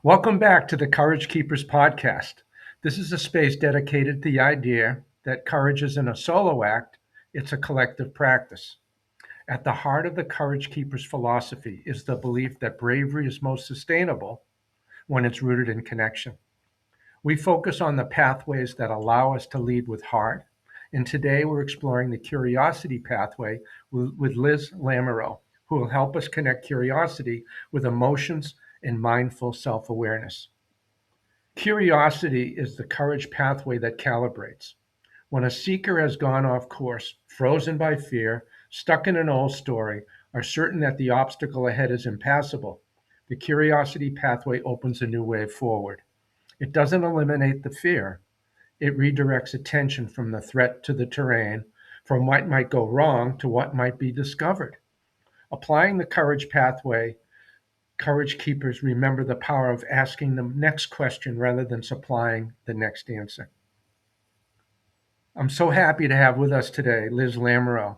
Welcome back to the Courage Keepers podcast. This is a space dedicated to the idea that courage isn't a solo act, it's a collective practice. At the heart of the Courage Keepers philosophy is the belief that bravery is most sustainable when it's rooted in connection. We focus on the pathways that allow us to lead with heart, and today we're exploring the curiosity pathway with Liz Lamoreux, who will help us connect curiosity with emotions and mindful self awareness. Curiosity is the courage pathway that calibrates. When a seeker has gone off course, frozen by fear, stuck in an old story, or certain that the obstacle ahead is impassable, the curiosity pathway opens a new way forward. It doesn't eliminate the fear, it redirects attention from the threat to the terrain, from what might go wrong to what might be discovered. Applying the courage pathway, courage keepers remember the power of asking the next question rather than supplying the next answer. I'm so happy to have with us today Liz Lamoreux.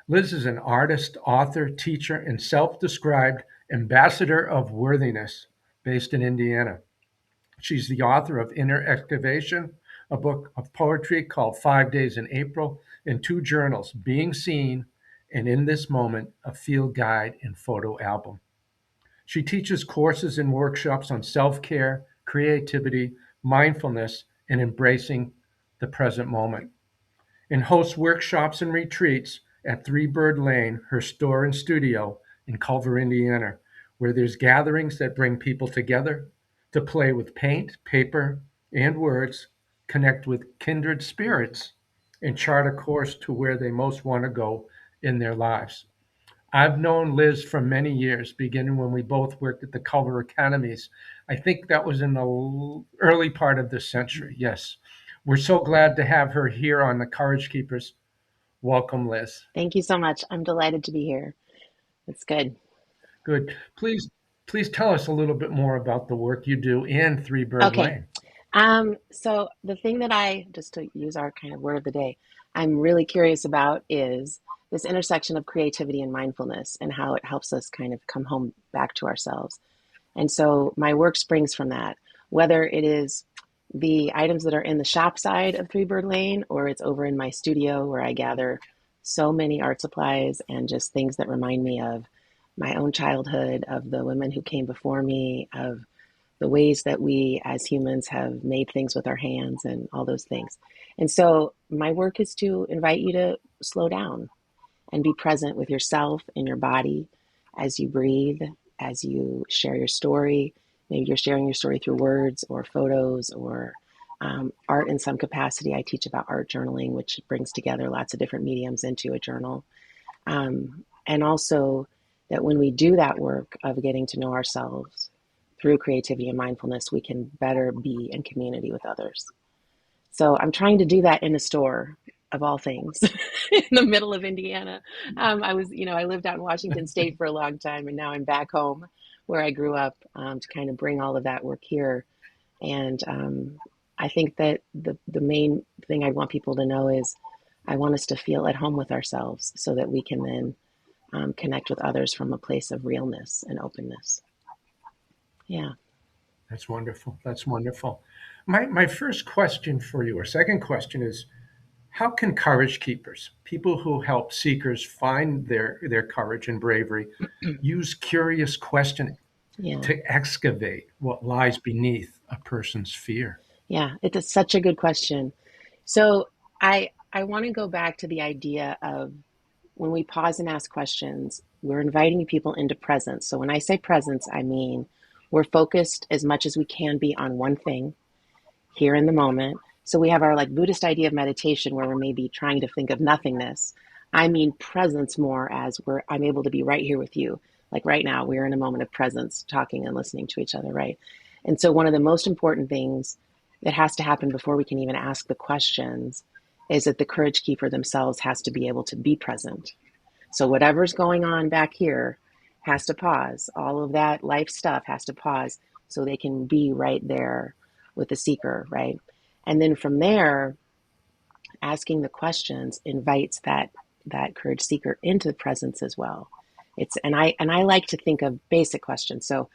Liz is an artist, author, teacher, and self described ambassador of worthiness based in Indiana. She's the author of Inner Excavation, a book of poetry called 5 Days in April, and two journals, Being Seen and In This Moment, a field guide and photo album. She teaches courses and workshops on self care, creativity, mindfulness, and embracing the present moment, and hosts workshops and retreats at Three Bird Lane, her store and studio in Culver, Indiana, where there's gatherings that bring people together to play with paint, paper, and words, connect with kindred spirits, and chart a course to where they most want to go in their lives. I've known Liz for many years, beginning when we both worked at the Culver Academies. I think that was in the early part of this century. Yes. We're so glad to have her here on the Courage Keepers. Welcome, Liz. Thank you so much. I'm delighted to be here. It's good. Good. Please tell us a little bit more about the work you do in Three Bird Okay. Lane. So the thing that just to use our kind of word of the day, I'm really curious about is this intersection of creativity and mindfulness and how it helps us kind of come home back to ourselves. And so my work springs from that, whether it is the items that are in the shop side of Three Bird Lane or it's over in my studio where I gather so many art supplies and just things that remind me of my own childhood, of the women who came before me, of the ways that we as humans have made things with our hands and all those things. And so my work is to invite you to slow down and be present with yourself and your body as you breathe, as you share your story. Maybe you're sharing your story through words or photos or art in some capacity. I teach about art journaling, which brings together lots of different mediums into a journal. And also that when we do that work of getting to know ourselves through creativity and mindfulness, we can better be in community with others. So I'm trying to do that in a store of all things in the middle of Indiana. I lived out in Washington State for a long time, and now I'm back home where I grew up to kind of bring all of that work here. And I think that the main thing I want people to know is I want us to feel at home with ourselves so that we can then connect with others from a place of realness and openness. Yeah. That's wonderful. That's wonderful. My first question for you, or second question, is how can courage keepers, people who help seekers find their courage and bravery, use curious questioning Yeah. to excavate what lies beneath a person's fear? Yeah. Such a good question. So I want to go back to the idea of when we pause and ask questions, we're inviting people into presence. So when I say presence, I mean we're focused as much as we can be on one thing here in the moment. So we have our like Buddhist idea of meditation where we're maybe trying to think of nothingness. I mean presence more as I'm able to be right here with you. Like right now, we're in a moment of presence, talking and listening to each other, right? And so one of the most important things that has to happen before we can even ask the questions is that the courage keeper themselves has to be able to be present. So whatever's going on back here has to pause. All of that life stuff has to pause so they can be right there with the seeker, right? And then from there, asking the questions invites that courage seeker into the presence as well. And I like to think of basic questions. So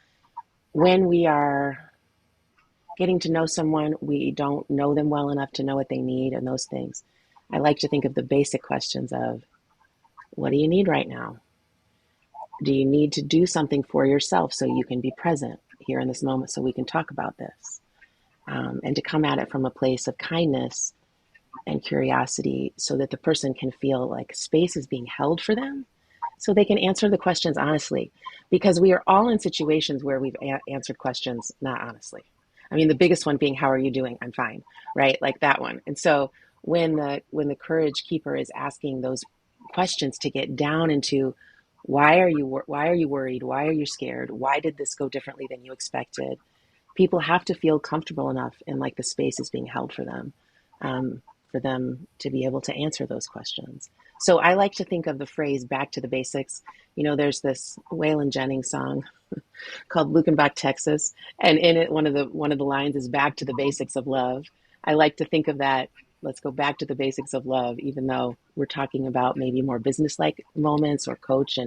when we are getting to know someone, we don't know them well enough to know what they need and those things. I like to think of the basic questions of, what do you need right now? Do you need to do something for yourself so you can be present here in this moment so we can talk about this? And to come at it from a place of kindness and curiosity so that the person can feel like space is being held for them so they can answer the questions honestly. Because we are all in situations where we've answered questions not honestly. I mean, the biggest one being, how are you doing? I'm fine, right? Like that one. And so when the courage keeper is asking those questions to get down into, why are you worried? Why are you scared? Why did this go differently than you expected? People have to feel comfortable enough and like the space is being held for them to be able to answer those questions. So I like to think of the phrase back to the basics. There's this Waylon Jennings song called Lukenbach, Texas. And in it, one of the lines is back to the basics of love. I like to think of that. Let's go back to the basics of love, even though we're talking about maybe more business-like moments or coach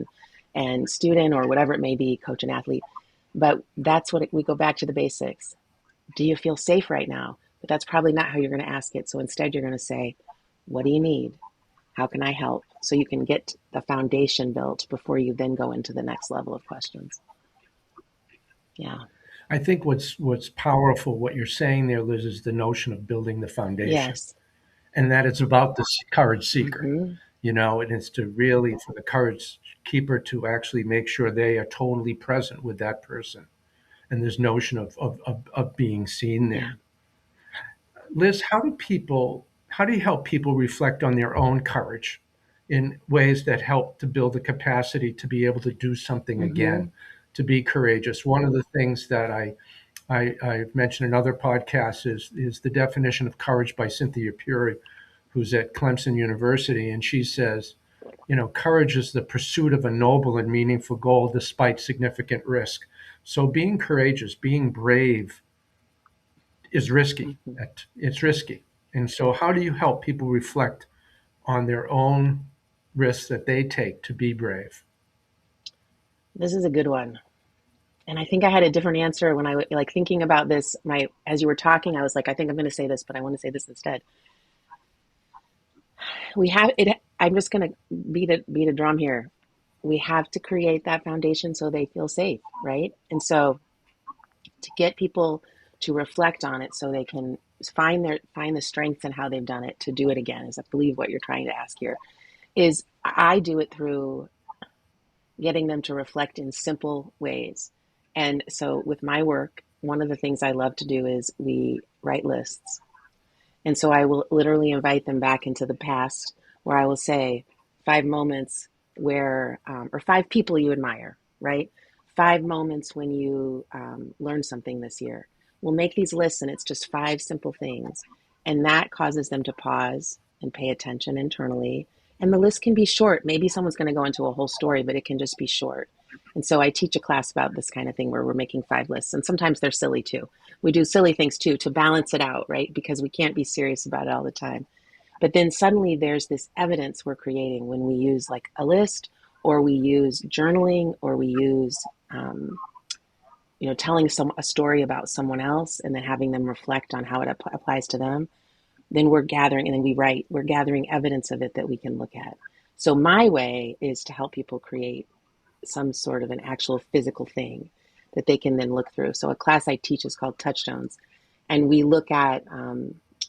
and student or whatever it may be, coach and athlete. But that's we go back to the basics. Do you feel safe right now? But that's probably not how you're going to ask it. So instead, you're going to say, what do you need? How can I help? So you can get the foundation built before you then go into the next level of questions. Yeah. I think what's powerful, what you're saying there, Liz, is the notion of building the foundation, Yes. and that it's about the courage seeker, Mm-hmm. and it's to really, for the courage keeper to actually make sure they are totally present with that person, and this notion of being seen Yeah. there. Liz, how do you help people reflect on their own courage in ways that help to build the capacity to be able to do something Mm-hmm. again, to be courageous? One of the things that I've mentioned in other podcasts is the definition of courage by Cynthia Puri, who's at Clemson University, and she says, courage is the pursuit of a noble and meaningful goal despite significant risk. So being courageous, being brave, is risky. Mm-hmm. It's risky. And so, how do you help people reflect on their own risks that they take to be brave? This is a good one. And I think I had a different answer when I like thinking about this. As you were talking, I was like, I think I'm going to say this, but I want to say this instead. We have it. I'm just going to beat a drum here. We have to create that foundation so they feel safe, right? And so to get people to reflect on it, so they can find the strengths in how they've done it to do it again. Is I believe what you're trying to ask here is I do it through getting them to reflect in simple ways. And so with my work, one of the things I love to do is we write lists. And so I will literally invite them back into the past where I will say 5 moments or 5 people you admire, right? 5 moments when you learned something this year. We'll make these lists and it's just 5 simple things. And that causes them to pause and pay attention internally. And the list can be short. Maybe someone's going to go into a whole story, but it can just be short. And so I teach a class about this kind of thing where we're making 5 lists. And sometimes they're silly too. We do silly things too to balance it out, right? Because we can't be serious about it all the time. But then suddenly there's this evidence we're creating when we use like a list or we use journaling or we use, telling a story about someone else and then having them reflect on how it applies to them. Then we're gathering and then we're gathering evidence of it that we can look at. So my way is to help people create some sort of an actual physical thing that they can then look through. So a class I teach is called Touchstones. And we look at,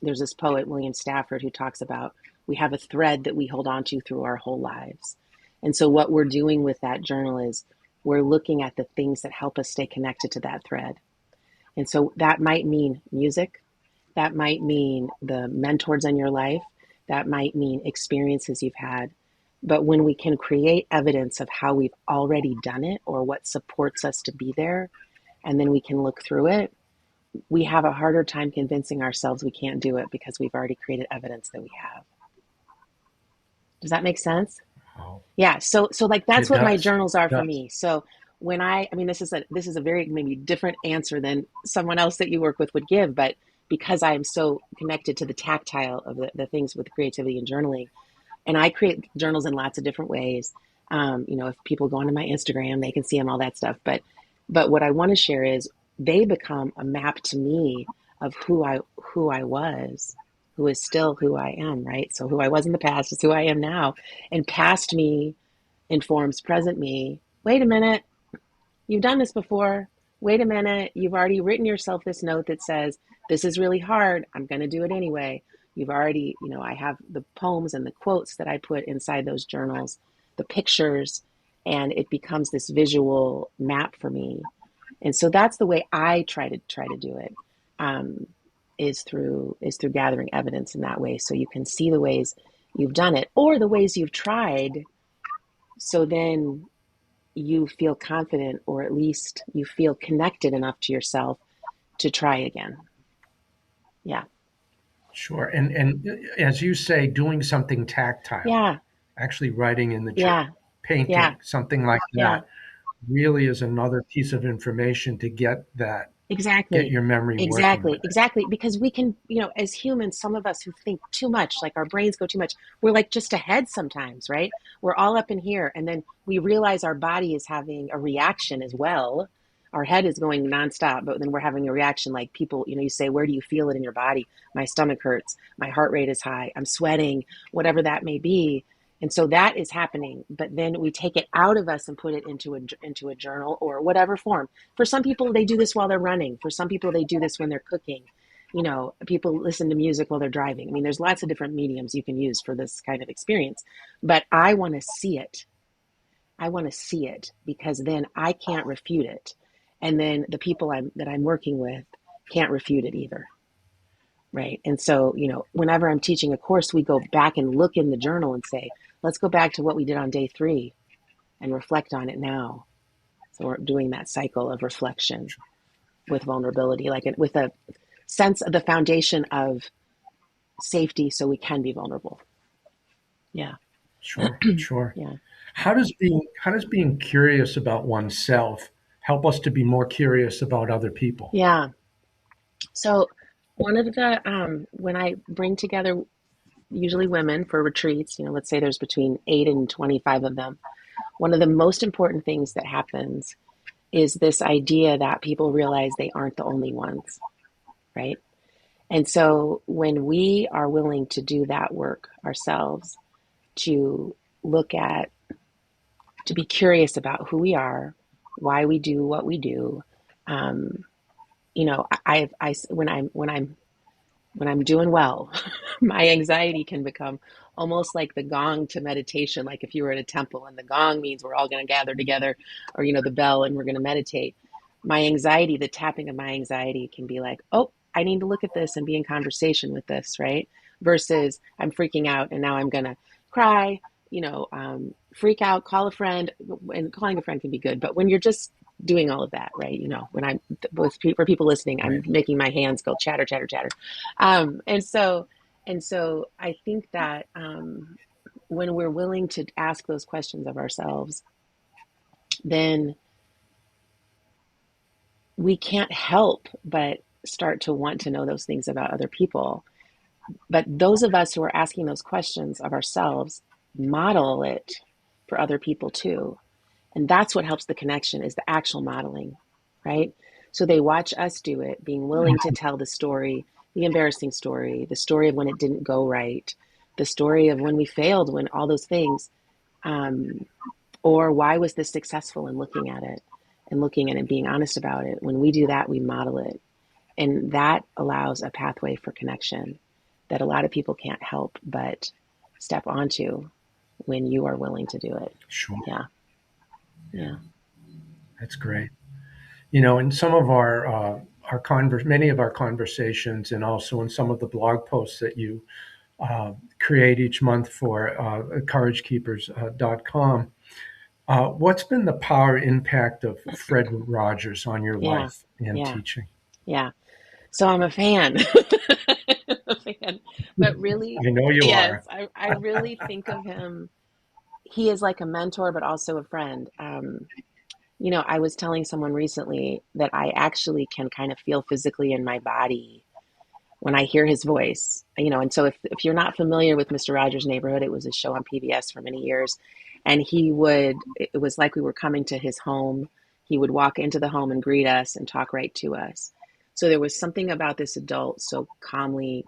there's this poet, William Stafford, who talks about we have a thread that we hold on to through our whole lives. And so what we're doing with that journal is we're looking at the things that help us stay connected to that thread. And so that might mean music. That might mean the mentors in your life. That might mean experiences you've had. But when we can create evidence of how we've already done it or what supports us to be there, and then we can look through it, we have a harder time convincing ourselves we can't do it because we've already created evidence that we have. Does that make sense? Oh, Yeah. So like that's it what my does. journals It are for does. me. So when I mean, this is a very maybe different answer than someone else that you work with would give, but because I am so connected to the tactile of the things with creativity and journaling, and I create journals in lots of different ways. If people go onto my Instagram, they can see them, all that stuff. But what I want to share is they become a map to me of who I was, who is still who I am, right? So who I was in the past is who I am now. And past me informs present me. Wait a minute, you've done this before. Wait a minute, you've already written yourself this note that says, this is really hard. I'm going to do it anyway. You've already, I have the poems and the quotes that I put inside those journals, the pictures, and it becomes this visual map for me. And so that's the way I try to do it, um, is through gathering evidence in that way. So you can see the ways you've done it or the ways you've tried. So then you feel confident, or at least you feel connected enough to yourself to try again. Yeah. Sure. And as you say, doing something tactile, Yeah. actually writing in the Yeah. journal, Yeah. painting, something like Yeah. that, really is another piece of information to get Exactly. your memory working Exactly. with it. Exactly. Because we can, as humans, some of us who think too much, like our brains go too much, we're like just ahead sometimes, right? We're all up in here. And then we realize our body is having a reaction as well. Our head is going nonstop, but then we're having a reaction like people, you say, where do you feel it in your body? My stomach hurts. My heart rate is high. I'm sweating, whatever that may be. And so that is happening, but then we take it out of us and put it into a journal or whatever form. For some people, they do this while they're running. For some people, they do this when they're cooking. People listen to music while they're driving. I mean, there's lots of different mediums you can use for this kind of experience. But I want to see it. I want to see it because then I can't refute it. And then the people that I'm working with can't refute it either. Right. And so, whenever I'm teaching a course, we go back and look in the journal and say, let's go back to what we did on day 3 and reflect on it now. So we're doing that cycle of reflection with vulnerability, like with a sense of the foundation of safety so we can be vulnerable. Yeah. Sure, sure. Yeah. How does being curious about oneself help us to be more curious about other people? Yeah. So one of when I bring together usually women for retreats, let's say there's between 8 and 25 of them, one of the most important things that happens is this idea that people realize they aren't the only ones, right? And so when we are willing to do that work ourselves, to look at, to be curious about who we are, why we do what we do, um, when I'm doing well, my anxiety can become almost like the gong to meditation. Like if you were at a temple and the gong means we're all going to gather together, or the bell and we're going to meditate. My anxiety, the tapping of my anxiety, can be like, oh, I need to look at this and be in conversation with this, right? Versus I'm freaking out and now I'm going to cry, freak out, call a friend, and calling a friend can be good. But when you're just doing all of that, right? When I'm for people listening, I'm Right. making my hands go chatter, chatter, chatter. And so I think that when we're willing to ask those questions of ourselves, then we can't help but start to want to know those things about other people. But those of us who are asking those questions of ourselves model it for other people too. And that's what helps the connection, is the actual modeling, right? So they watch us do it, being willing to tell the story, the embarrassing story, the story of when it didn't go right, the story of when we failed, when all those things, um, or why was this successful, and looking at it and looking at it, being honest about it. When we do that, we model it. And that allows a pathway for connection that a lot of people can't help but step onto when you are willing to do it. Sure. Yeah. Yeah, Yeah. that's great. In some of many of our conversations, and also in some of the blog posts that you create each month for couragekeepers.com, what's been the power impact of Fred Rogers on your Yeah. life and Yeah. teaching? Yeah. So I'm a fan. A fan. But really, I know you yes, are. I really think of him. He is like a mentor, but also a friend. I was telling someone recently that I actually can kind of feel physically in my body when I hear his voice. And so if you're not familiar with Mr. Rogers' Neighborhood, it was a show on PBS for many years. And it was like we were coming to his home. He would walk into the home and greet us and talk right to us. So there was something about this adult so calmly,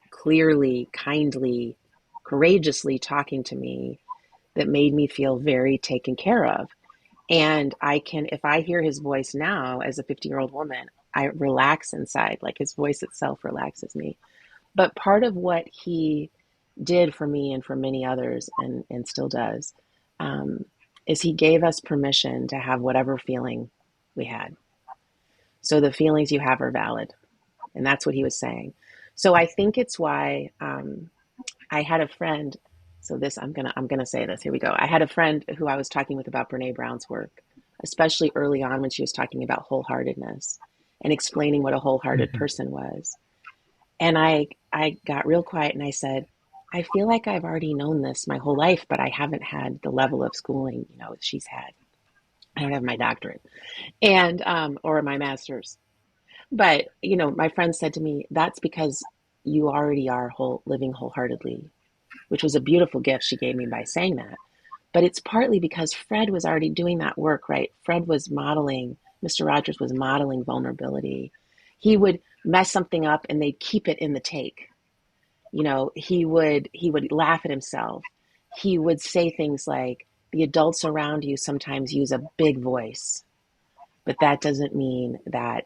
clearly, kindly, courageously talking to me that made me feel very taken care of. And I can, if I hear his voice now as a 50-year-old woman, I relax inside, like his voice itself relaxes me. But part of what he did for me and for many others, and still does, um, is he gave us permission to have whatever feeling we had. So the feelings you have are valid. And that's what he was saying. So I think it's why I had a friend. So this, I'm gonna say this. Here we go. I had a friend who I was talking with about Brene Brown's work, especially early on when she was talking about wholeheartedness and explaining what a wholehearted Mhm. person was. And I got real quiet and I said, I feel like I've already known this my whole life, but I haven't had the level of schooling, she's had. I don't have my doctorate and or my master's. But, my friend said to me, that's because you already are living wholeheartedly, which was a beautiful gift she gave me by saying that. But it's partly because Fred was already doing that work, right? Fred was modeling, Mr. Rogers was modeling vulnerability. He would mess something up and they'd keep it in the take. He would laugh at himself. He would say things like, the adults around you sometimes use a big voice, but that doesn't mean that,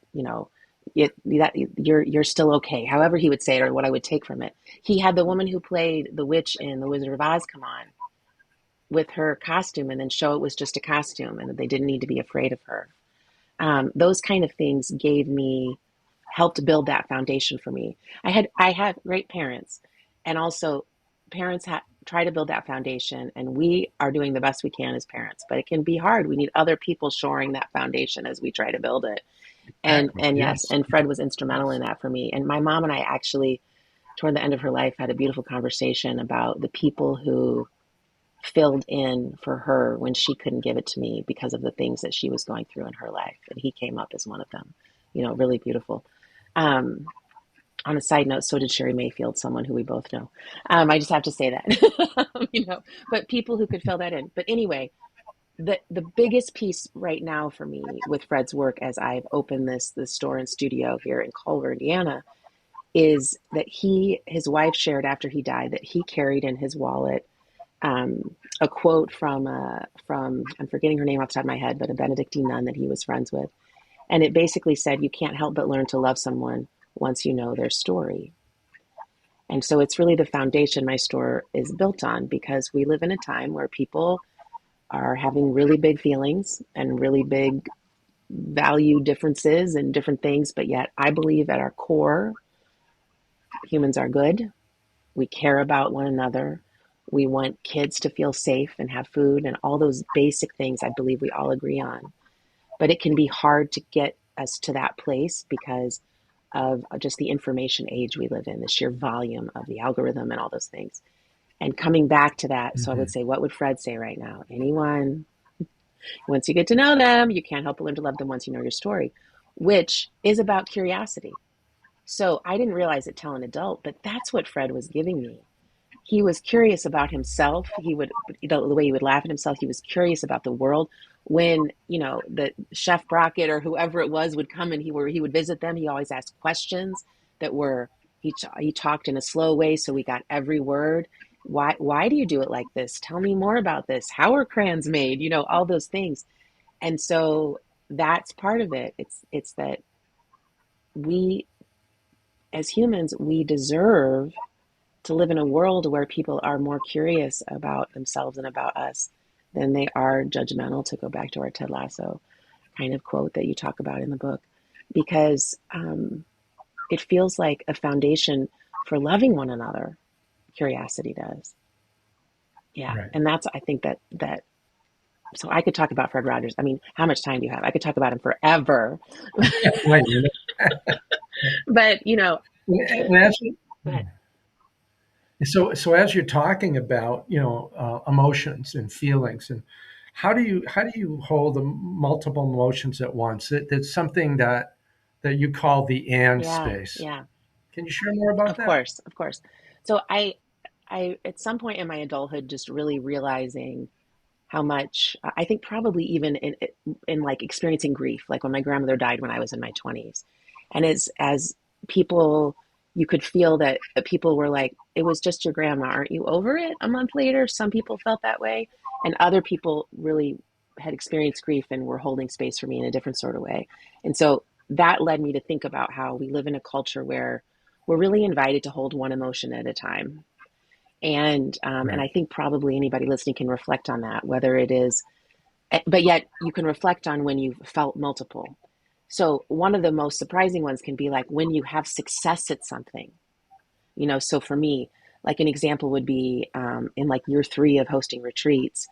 that you're still okay. However he would say it, or what I would take from it. He had the woman who played the witch in The Wizard of Oz come on with her costume and then show it was just a costume and that they didn't need to be afraid of her. Those kind of things helped build that foundation for me. I had great parents, and also parents try to build that foundation, and we are doing the best we can as parents. But it can be hard. We need other people shoring that foundation as we try to build it. And Exactly. and yes, Yes. and Fred was instrumental Yes. in that for me. And my mom and I actually, toward the end of her life, had a beautiful conversation about the people who filled in for her when she couldn't give it to me because of the things that she was going through in her life. And he came up as one of them, really beautiful. Um, on a side note, so did Sherry Mayfield, someone who we both know. I just have to say that, but people who could fill that in. But anyway, the biggest piece right now for me with Fred's work, as I've opened this store and studio here in Culver, Indiana, is that his wife shared after he died that he carried in his wallet a quote from I'm forgetting her name off the top of my head, but a Benedictine nun that he was friends with, and it basically said, "You can't help but learn to love someone once you know their story." And so it's really the foundation my store is built on, because we live in a time where people are having really big feelings and really big value differences and different things, but yet I believe at our core, humans are good. We care about one another. We want kids to feel safe and have food and all those basic things I believe we all agree on. But it can be hard to get us to that place because of just the information age we live in, the sheer volume of the algorithm and all those things. And coming back to that, so I would Mhm. say, what would Fred say right now? Anyone, once you get to know them, you can't help but learn to love them once you know your story, which is about curiosity. So I didn't realize it till an adult, but that's what Fred was giving me. He was curious about himself. He would, the way he would laugh at himself, he was curious about the world. When, the Chef Brockett or whoever it was would come and he would visit them, he always asked questions that were, he talked in a slow way, so we got every word. Why do you do it like this? Tell me more about this. How are crayons made? All those things. And so that's part of it. It's that we, as humans, we deserve to live in a world where people are more curious about themselves and about us than they are judgmental, to go back to our Ted Lasso kind of quote that you talk about in the book, because it feels like a foundation for loving one another. Curiosity does. Yeah. Right. And that's, I think that, so I could talk about Fred Rogers. I mean, how much time do you have? I could talk about him forever. Right. But, And as you, go ahead. so as you're talking about, emotions and feelings, and how do you hold the multiple emotions at once? It's something that you call the and Yeah. space. Yeah. Can you share more about Of that? course. Of course. So I at some point in my adulthood, just really realizing how much I think probably even in like experiencing grief, like when my grandmother died when I was in my 20s. And as people, you could feel that people were like, it was just your grandma. Aren't you over it? A month later, some people felt that way. And other people really had experienced grief and were holding space for me in a different sort of way. And so that led me to think about how we live in a culture where we're really invited to hold one emotion at a time. And Right. I think probably anybody listening can reflect on that, whether it is, but yet you can reflect on when you've felt multiple. So one of the most surprising ones can be like when you have success at something. So for me, like an example would be in like year 3 of hosting retreats,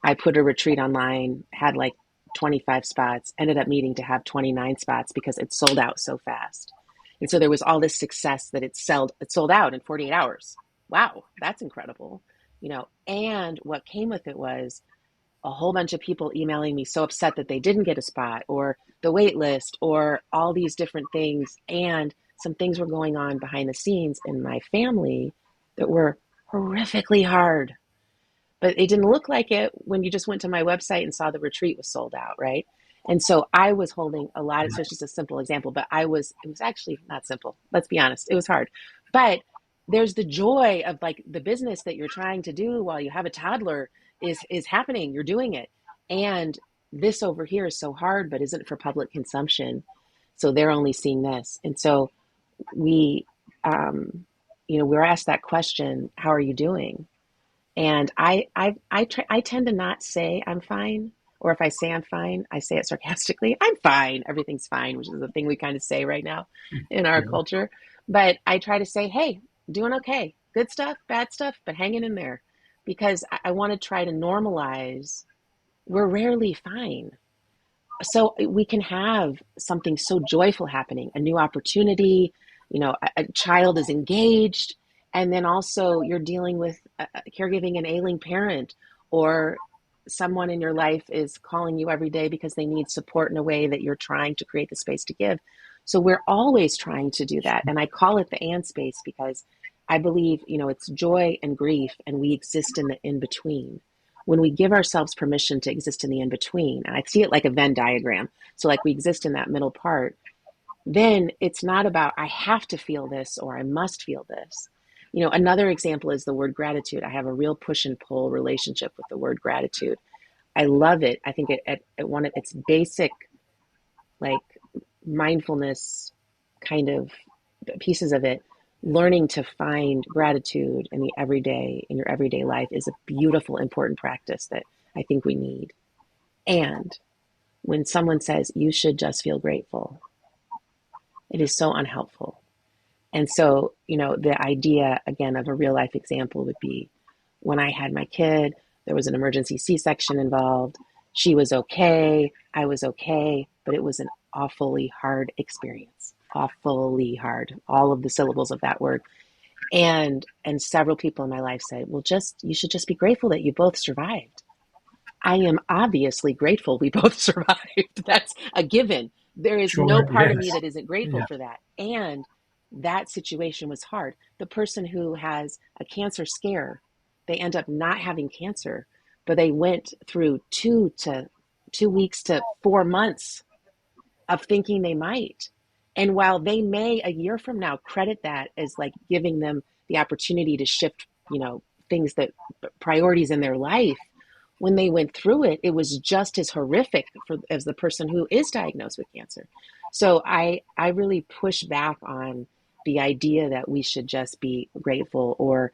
I put a retreat online, had like 25 spots, ended up needing to have 29 spots because it sold out so fast. And so there was all this success that it sold out in 48 hours. Wow, that's incredible. And what came with it was a whole bunch of people emailing me so upset that they didn't get a spot, or the wait list, or all these different things. And some things were going on behind the scenes in my family that were horrifically hard, but it didn't look like it when you just went to my website and saw the retreat was sold out, right? And so I was holding a lot of, so it's just a simple example, but it was actually not simple. Let's be honest, it was hard. But there's the joy of like the business that you're trying to do while you have a toddler is happening. You're doing it. And this over here is so hard, but isn't for public consumption. So they're only seeing this. And so we, we're asked that question, how are you doing? And I tend to not say I'm fine, or if I say I'm fine, I say it sarcastically. I'm fine. Everything's fine, which is the thing we kind of say right now in our Yeah. culture. But I try to say, hey, doing okay. Good stuff, bad stuff, but hanging in there, because I want to try to normalize. We're rarely fine. So we can have something so joyful happening, a new opportunity, a child is engaged, and then also you're dealing with caregiving an ailing parent, or someone in your life is calling you every day because they need support in a way that you're trying to create the space to give. So we're always trying to do that. And I call it the and space because I believe, it's joy and grief, and we exist in the in between. When we give ourselves permission to exist in the in between, and I see it like a Venn diagram. So, like, we exist in that middle part, then it's not about I have to feel this or I must feel this. Another example is the word gratitude. I have a real push and pull relationship with the word gratitude. I love it. I think it one of its basic, like, mindfulness kind of pieces of it, learning to find gratitude in your everyday life is a beautiful, important practice that I think we need. And when someone says you should just feel grateful, it is so unhelpful. And so, the idea again of a real life example would be when I had my kid, there was an emergency C-section involved. She was okay. I was okay, but it was an awfully hard experience. Awfully hard. All of the syllables of that word. And several people in my life said, well, you should just be grateful that you both survived. I am obviously grateful we both survived. That's a given. There is no Sure. part of me Yes. that isn't grateful Yeah. for that. And that situation was hard. The person who has a cancer scare, they end up not having cancer, but they went through 2 weeks to 4 months of thinking they might. And while they may a year from now credit that as like giving them the opportunity to shift, things that priorities in their life, when they went through it, it was just as horrific as the person who is diagnosed with cancer. So I really push back on the idea that we should just be grateful, or,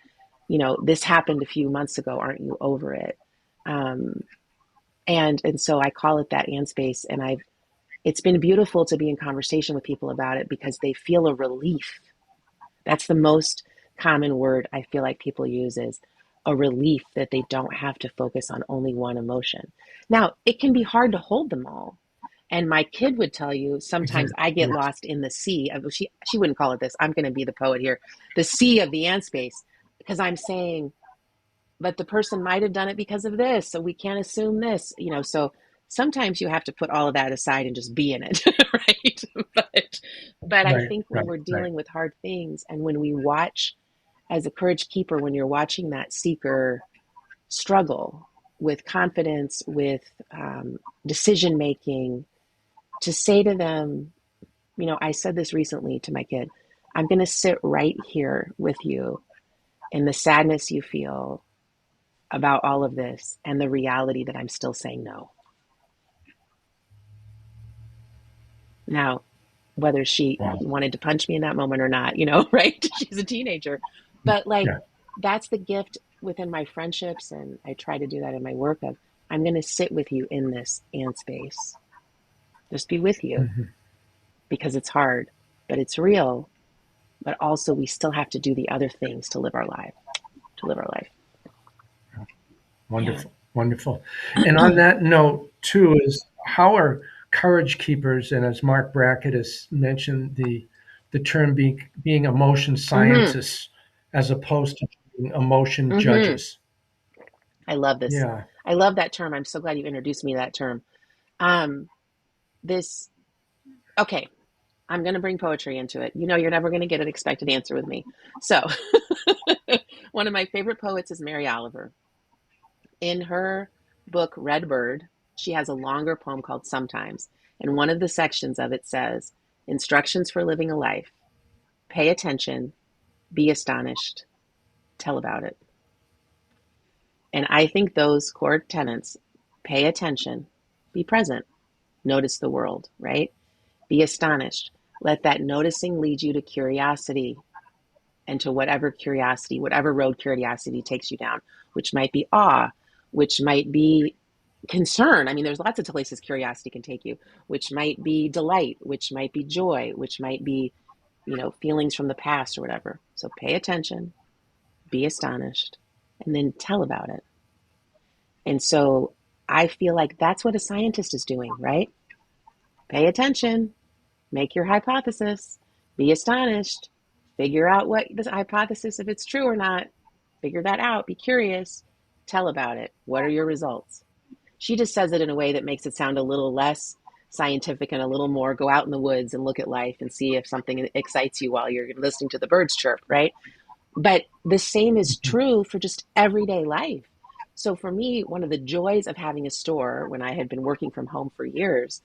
this happened a few months ago. Aren't you over it? Um, and so I call it that and space. And it's been beautiful to be in conversation with people about it because they feel a relief. That's the most common word I feel like people use, is a relief that they don't have to focus on only one emotion. Now, it can be hard to hold them all. And my kid would tell you sometimes Exactly. I get Yes. lost in the sea of, she wouldn't call it this. I'm going to be the poet here. The sea of the ant space, because I'm saying, but the person might have done it because of this, so we can't assume this, so sometimes you have to put all of that aside and just be in it, right? But I Right. think when Right. we're Right. dealing with hard things, and when we watch, as a courage keeper, when you're watching that seeker struggle, with confidence, with decision making, to say to them, I said this recently to my kid, I'm going to sit right here with you in the sadness you feel about all of this and the reality that I'm still saying no. Now, whether she Wow. wanted to punch me in that moment or not, right? She's a teenager. But like, Yeah. that's the gift within my friendships. And I try to do that in my work of, I'm going to sit with you in this and space, just be with you Hmm. because it's hard, but it's real. But also we still have to do the other things to live our life, to live our life. Yeah. Wonderful. Wonderful. And on that note, too, is how are courage keepers, and as Mark Brackett has mentioned, the term being emotion Mm-hmm. scientists as opposed to being emotion Mm-hmm. judges. I love this. Yeah. I love that term. I'm so glad you introduced me to that term. Um, this, okay, I'm going to bring poetry into it. You're never going to get an expected answer with me. So, one of my favorite poets is Mary Oliver. In her book, Redbird, she has a longer poem called Sometimes. And one of the sections of it says, Instructions for living a life. Pay attention, be astonished, tell about it. And I think those core tenets, pay attention, be present, notice the world, right? Be astonished. Let that noticing lead you to curiosity and to whatever road curiosity takes you down, which might be awe, which might be concern. I mean, there's lots of places curiosity can take you, which might be delight, which might be joy, which might be, feelings from the past or whatever. So pay attention, be astonished, and then tell about it. And so I feel like that's what a scientist is doing, right? Pay attention, make your hypothesis, be astonished, figure out what the hypothesis, if it's true or not, figure that out, be curious, tell about it. What are your results? She just says it in a way that makes it sound a little less scientific and a little more go out in the woods and look at life and see if something excites you while you're listening to the birds chirp, right? But the same is true for just everyday life. So for me, one of the joys of having a store when I had been working from home for years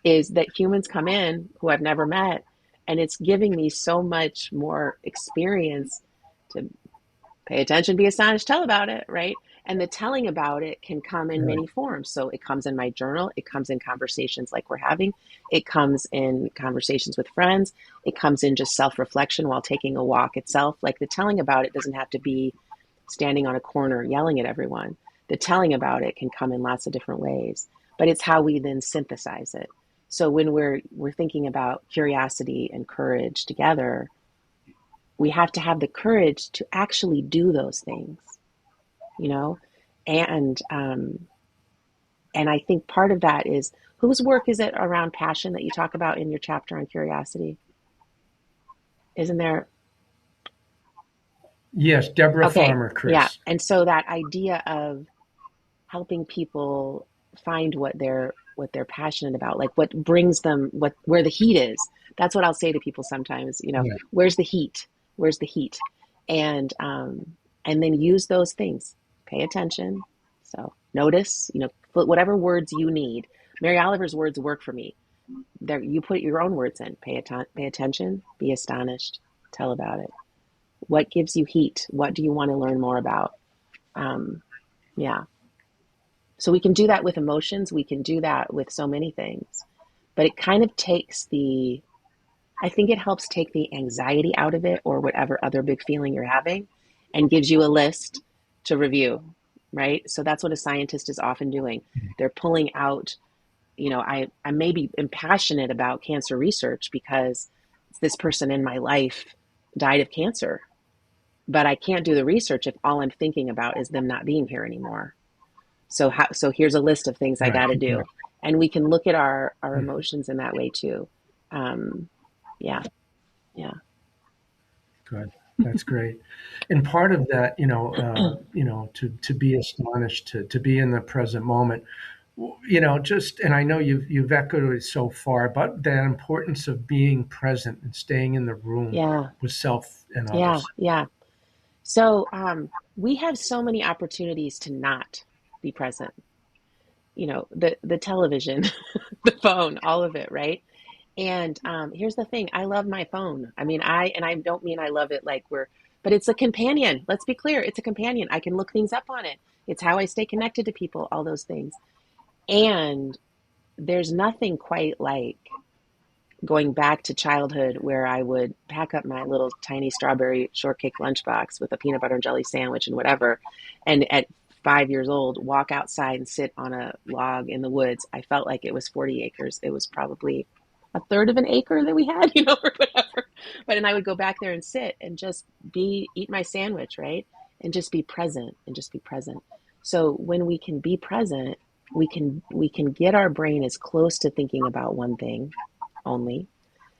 is that humans come in who I've never met, and it's giving me so much more experience to pay attention, be astonished, tell about it, right? And the telling about it can come in Right. many forms. So it comes in my journal, it comes in conversations like we're having, it comes in conversations with friends, it comes in just self reflection while taking a walk itself. Like the telling about it doesn't have to be standing on a corner yelling at everyone. The telling about it can come in lots of different ways, but it's how we then synthesize it. So when we're thinking about curiosity and courage together, we have to have the courage to actually do those things, you know, and and I think part of that is whose work is it around passion that you talk about in your chapter on curiosity? Isn't there? Yes, Deborah Okay, Farmer, yeah. Chris. And so that idea of helping people find what they're passionate about, like what brings them, what where the heat is. That's what I'll say to people sometimes, Yeah. where's the heat? Where's the heat? And then use those things. Pay attention. So notice, put whatever words you need. Mary Oliver's words work for me. There, you put your own words in. Pay attention, be astonished, tell about it. What gives you heat? What do you want to learn more about? Um, yeah. So we can do that with emotions. We can do that with so many things. But it kind of I think it helps take the anxiety out of it or whatever other big feeling you're having and gives you a list to review, right? So that's what a scientist is often doing. They're pulling out, I maybe am passionate about cancer research because this person in my life died of cancer, but I can't do the research if all I'm thinking about is them not being here anymore. So here's a list of things I Right. got to Right. do, and we can look at our Mhm. emotions in that way too. Um, yeah, yeah, Good. That's great. And part of that, to be astonished, to be in the present moment, just, and I know you've echoed it so far, but that importance of being present and staying in the room yeah, with self and yeah, others. yeah. So we have so many opportunities to not. be present. The television, the phone, all of it, right? And here's the thing: I love my phone. I mean, I don't mean I love it like but it's a companion. Let's be clear, it's a companion. I can look things up on it. It's how I stay connected to people, all those things. And there's nothing quite like going back to childhood where I would pack up my little tiny strawberry shortcake lunchbox with a peanut butter and jelly sandwich and whatever, and at 5 years old, walk outside and sit on a log in the woods. I felt like it was 40 acres. It was probably a third of an acre that we had, or whatever. And I would go back there and sit and just eat my sandwich, right? And just be present and just be present. So when we can be present, we can get our brain as close to thinking about one thing only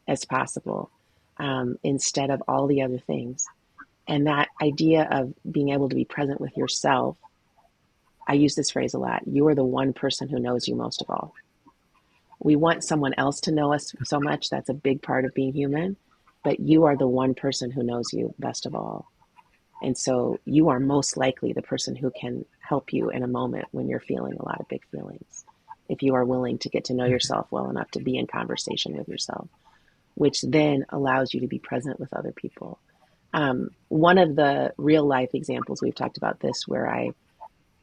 as possible, instead of all the other things. And that idea of being able to be present with yourself, I use this phrase a lot: you are the one person who knows you most of all. We want someone else to know us so much. That's a big part of being human. But you are the one person who knows you best of all. And so you are most likely the person who can help you in a moment when you're feeling a lot of big feelings, if you are willing to get to know yourself well enough to be in conversation with yourself, which then allows you to be present with other people. One of the real life examples, we've talked about this, where I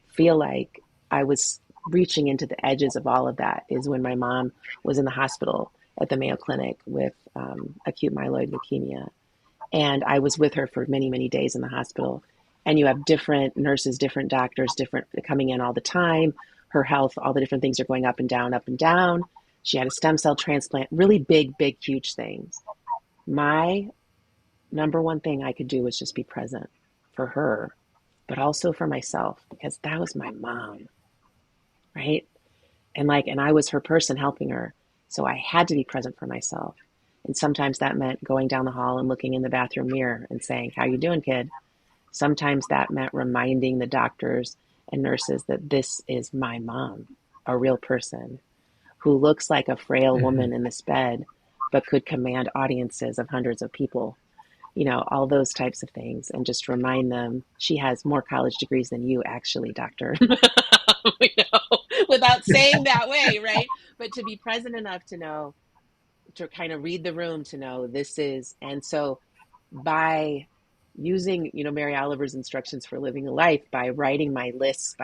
feel like I was reaching into the edges of all of that, is when my mom was in the hospital at the Mayo Clinic with acute myeloid leukemia. And I was with her for many, many days in the hospital. And you have different nurses, different doctors, different coming in all the time. Her health, all the different things are going up and down, up and down. She had a stem cell transplant, really big, big, huge things. My number one thing I could do was just be present for her, but also for myself, because that was my mom, right? And I was her person helping her. So I had to be present for myself. And sometimes that meant going down the hall and looking in the bathroom mirror and saying, "How you doing, kid?" Sometimes that meant reminding the doctors and nurses that this is my mom, a real person who looks like a frail Mm-hmm. woman in this bed, but could command audiences of hundreds of people, all those types of things. And just remind them she has more college degrees than you, actually, doctor. Without saying that way, right? But to be present enough to know, to kind of read the room, to know this is. And so by using, Mary Oliver's instructions for living a life, by writing my lists,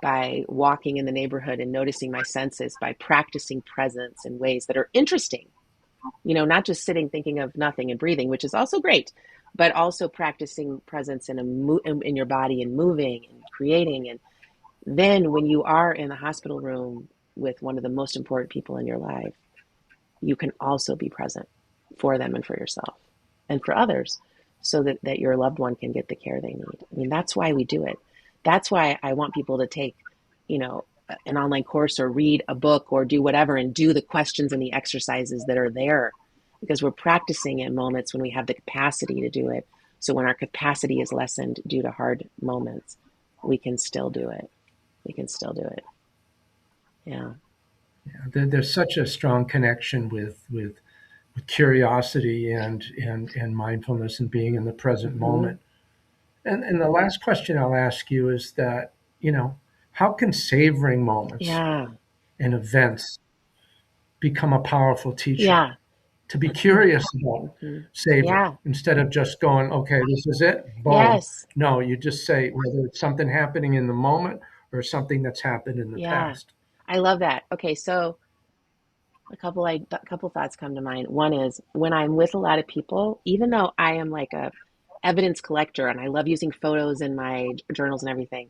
by walking in the neighborhood and noticing my senses, by practicing presence in ways that are interesting, not just sitting thinking of nothing and breathing, which is also great, but also practicing presence in your body and moving and creating. And then when you are in the hospital room with one of the most important people in your life, you can also be present for them and for yourself and for others, so that your loved one can get the care they need. I mean, that's why we do it. That's why I want people to take, an online course or read a book or do whatever and do the questions and the exercises that are there, because we're practicing in moments when we have the capacity to do it. So when our capacity is lessened due to hard moments, we can still do it. We can still do it. Yeah. There's such a strong connection with curiosity and mindfulness and being in the present Hmm. moment. And the last question I'll ask you is that, how can savoring moments Yeah. and events become a powerful teacher? Yeah. To be curious about Hmm. savoring Yeah. instead of just going, okay, this is it, boom. Yes. No, you just say whether it's something happening in the moment or something that's happened in the Yeah. past. I love that. Okay, so a couple thoughts come to mind. One is, when I'm with a lot of people, even though I am like a evidence collector and I love using photos in my journals and everything,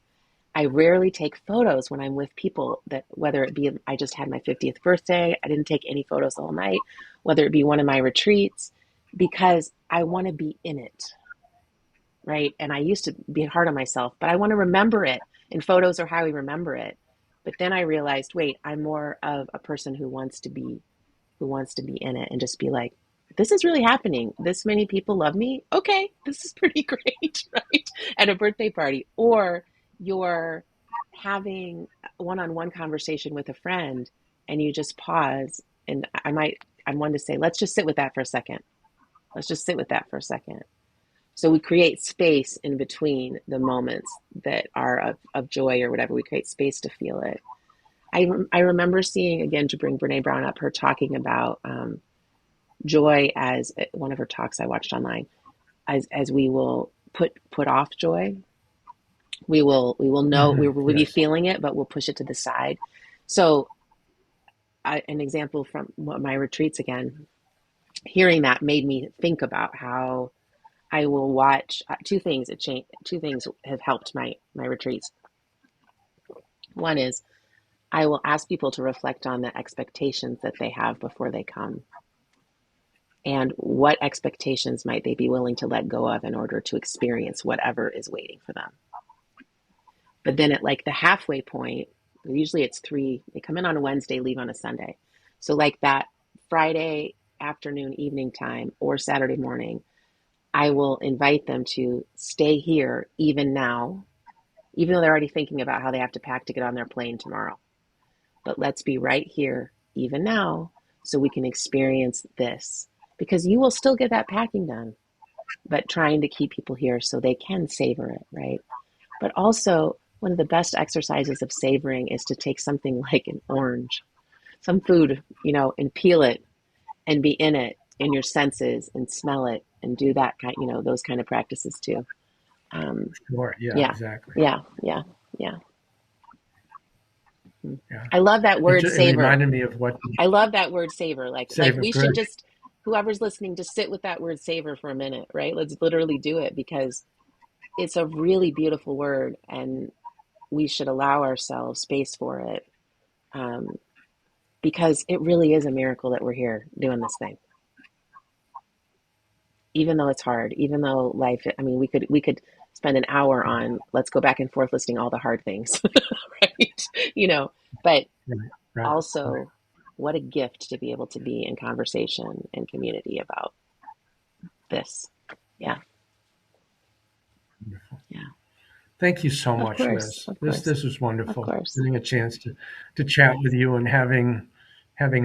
I rarely take photos when I'm with people, that whether it be I just had my 50th birthday, I didn't take any photos all night, whether it be one of my retreats, because I want to be in it, right? And I used to be hard on myself, but I want to remember it. And photos are how we remember it. But then I realized, wait, I'm more of a person who wants to be in it and just be like, this is really happening. This many people love me. Okay, this is pretty great, right? At a birthday party. Or you're having one-on-one conversation with a friend and you just pause. And I'm one to say, let's just sit with that for a second. Let's just sit with that for a second. So we create space in between the moments that are of joy or whatever. We create space to feel it. I remember seeing, again, to bring Brene Brown up, her talking about joy as one of her talks I watched online, as we will put off joy, we will know we will be Yes. feeling it, but we'll push it to the side. So an example from my retreats, again, hearing that made me think about how I will watch two things. Two things have helped my retreats. One is I will ask people to reflect on the expectations that they have before they come, and what expectations might they be willing to let go of in order to experience whatever is waiting for them. But then at like the halfway point, usually it's three, they come in on a Wednesday, leave on a Sunday. So like that Friday afternoon, evening time, or Saturday morning, I will invite them to stay here even now, even though they're already thinking about how they have to pack to get on their plane tomorrow. But let's be right here even now so we can experience this. Because you will still get that packing done, but trying to keep people here so they can savor it, right? But also, one of the best exercises of savoring is to take something like an orange, some food, and peel it and be in it in your senses and smell it and do that kind, those kind of practices too. Sure. Yeah, Yeah, exactly. yeah, yeah, yeah. Yeah. I love that word It savor. reminded me of what I love that word savor. Like savor we should good. just, whoever's listening, just sit with that word savor for a minute, right? Let's literally do it, because it's a really beautiful word, and we should allow ourselves space for it, um, because it really is a miracle that we're here doing this thing. Even though it's hard, even though life, I mean, we could spend an hour on, let's go back and forth listing all the hard things, right? But Right, right, right. also, what a gift to be able to be in conversation and community about this. Yeah, Wonderful. yeah. Thank you so Of much, course, Liz. of This course, this was of wonderful. course. Getting a chance to chat with you and having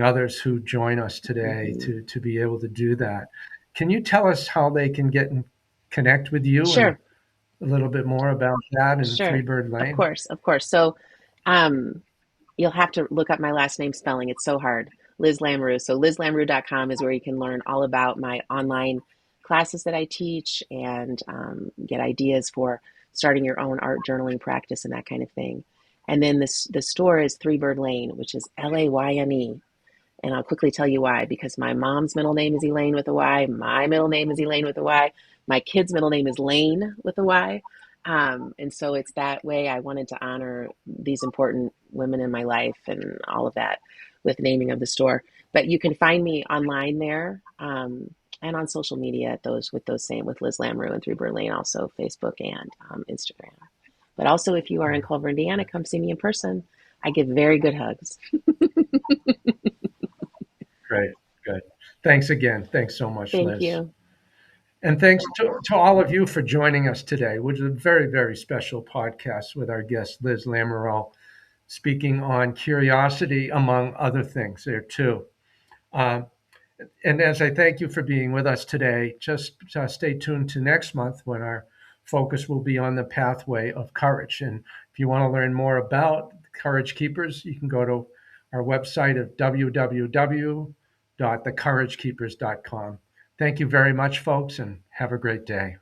others who join us today Hmm. to be able to do that. Can you tell us how they can get in connect with you and Sure, a little bit more about that in Three sure. Bird Of Lane? course, of course. So, um, you'll have to look up my last name spelling. It's so hard. Liz Lamoreux. So lizlamoreux.com is where you can learn all about my online classes that I teach, and get ideas for starting your own art journaling practice and that kind of thing. And then the store is Three Bird Lane, which is Layne. And I'll quickly tell you why. Because my mom's middle name is Elaine with a Y. My middle name is Elaine with a Y. My kid's middle name is Lane with a Y. And so it's that way. I wanted to honor these important women in my life and all of that with naming of the store. But you can find me online there, and on social media at those with Liz Lamoreux and Three Bird Lane, also Facebook and Instagram. But also, if you are in Culver, Indiana, come see me in person. I give very good hugs. Great, good. Thanks again. Thanks so much, Thank Liz. you. And thanks to all of you for joining us today, which is a very, very special podcast with our guest, Liz Lamoreux, speaking on curiosity, among other things, there too. Um, and as I thank you for being with us today, just stay tuned to next month when our focus will be on the pathway of courage. And if you want to learn more about Courage Keepers, you can go to our website of www.thecouragekeepers.com. Thank you very much, folks, and have a great day.